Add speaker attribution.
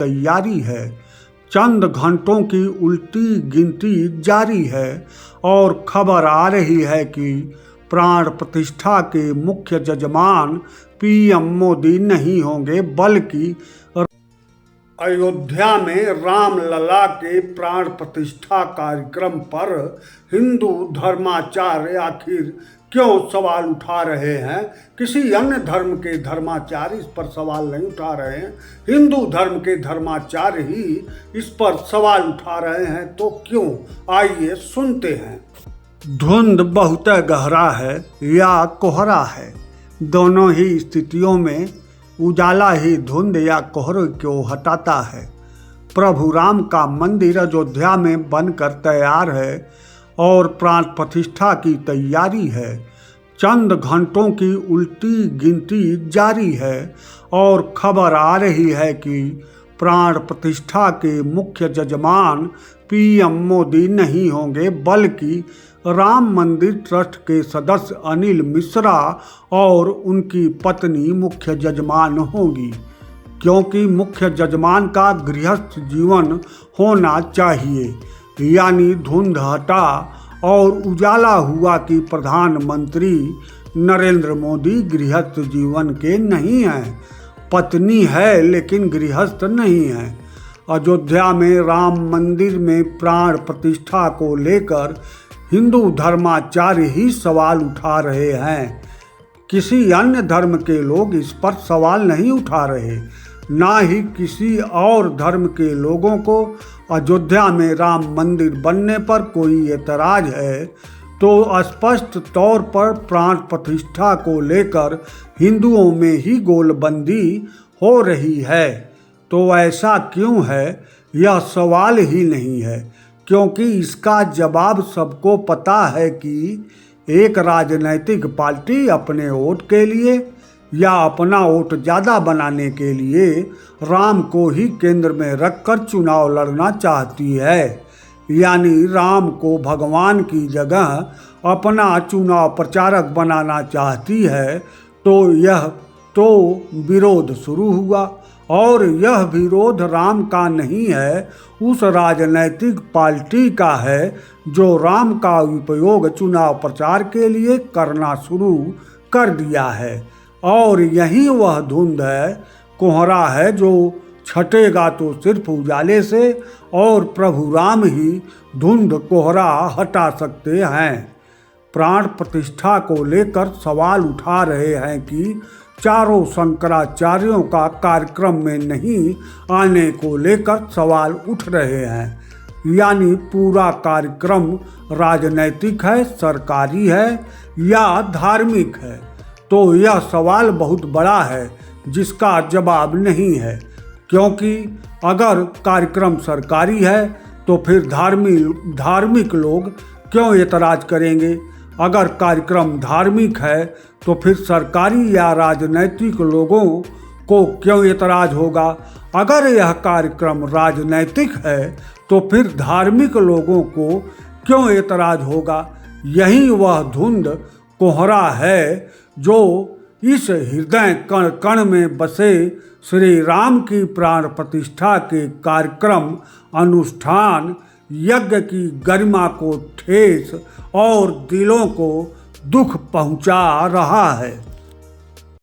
Speaker 1: तैयारी है। चंद घंटों की उल्टी गिनती जारी है और खबर आ रही है कि प्राण प्रतिष्ठा के मुख्य जजमान पीएम मोदी नहीं होंगे, बल्कि अयोध्या में रामलला के प्राण प्रतिष्ठा कार्यक्रम पर हिंदू धर्माचार्य आखिर क्यों सवाल उठा रहे हैं। किसी अन्य धर्म के धर्माचार्य इस पर सवाल नहीं उठा रहे हैं, हिंदू धर्म के धर्माचार्य ही इस पर सवाल उठा रहे हैं। तो क्यों, आइए सुनते हैं। धुंध बहुत गहरा है या कोहरा है, दोनों ही स्थितियों में उजाला ही धुंध या कोहरे को हटाता है। प्रभु राम का मंदिर अयोध्या में बनकर तैयार है और प्राण प्रतिष्ठा की तैयारी है। चंद घंटों की उल्टी गिनती जारी है और खबर आ रही है कि प्राण प्रतिष्ठा के मुख्य जजमान पीएम मोदी नहीं होंगे, बल्कि राम मंदिर ट्रस्ट के सदस्य अनिल मिश्रा और उनकी पत्नी मुख्य जजमान होंगी, क्योंकि मुख्य जजमान का गृहस्थ जीवन होना चाहिए। यानी धुंध हटा और उजाला हुआ कि प्रधानमंत्री नरेंद्र मोदी गृहस्थ जीवन के नहीं हैं। पत्नी है लेकिन गृहस्थ नहीं है। अयोध्या में राम मंदिर में प्राण प्रतिष्ठा को लेकर हिंदू धर्माचार्य ही सवाल उठा रहे हैं। किसी अन्य धर्म के लोग इस पर सवाल नहीं उठा रहे, ना ही किसी और धर्म के लोगों को अयोध्या में राम मंदिर बनने पर कोई एतराज है। तो स्पष्ट तौर पर प्राण प्रतिष्ठा को लेकर हिंदुओं में ही गोलबंदी हो रही है। तो ऐसा क्यों है, यह सवाल ही नहीं है, क्योंकि इसका जवाब सबको पता है कि एक राजनीतिक पार्टी अपने वोट के लिए या अपना वोट ज़्यादा बनाने के लिए राम को ही केंद्र में रखकर चुनाव लड़ना चाहती है। यानी राम को भगवान की जगह अपना चुनाव प्रचारक बनाना चाहती है। तो विरोध शुरू हुआ, और यह विरोध राम का नहीं है, उस राजनीतिक पार्टी का है जो राम का उपयोग चुनाव प्रचार के लिए करना शुरू कर दिया है। और यही वह धुंध है, कोहरा है, जो छटेगा तो सिर्फ उजाले से, और प्रभु राम ही धुंध कोहरा हटा सकते हैं। प्राण प्रतिष्ठा को लेकर सवाल उठा रहे हैं कि चारों शंकराचार्यों का कार्यक्रम में नहीं आने को लेकर सवाल उठ रहे हैं। यानी पूरा कार्यक्रम राजनैतिक है, सरकारी है या धार्मिक है। तो यह सवाल बहुत बड़ा है जिसका जवाब नहीं है, क्योंकि अगर कार्यक्रम सरकारी है तो फिर धार्मिक लोग क्यों एतराज़ करेंगे। अगर कार्यक्रम धार्मिक है तो फिर सरकारी या राजनैतिक लोगों को क्यों एतराज़ होगा। अगर यह कार्यक्रम राजनैतिक है तो फिर धार्मिक लोगों को क्यों एतराज़ होगा। यही वह धुंध कोहरा है जो इस हृदय कण कण में बसे श्री राम की प्राण प्रतिष्ठा के कार्यक्रम, अनुष्ठान, यज्ञ की गरिमा को ठेस और दिलों को दुख पहुंचा रहा है।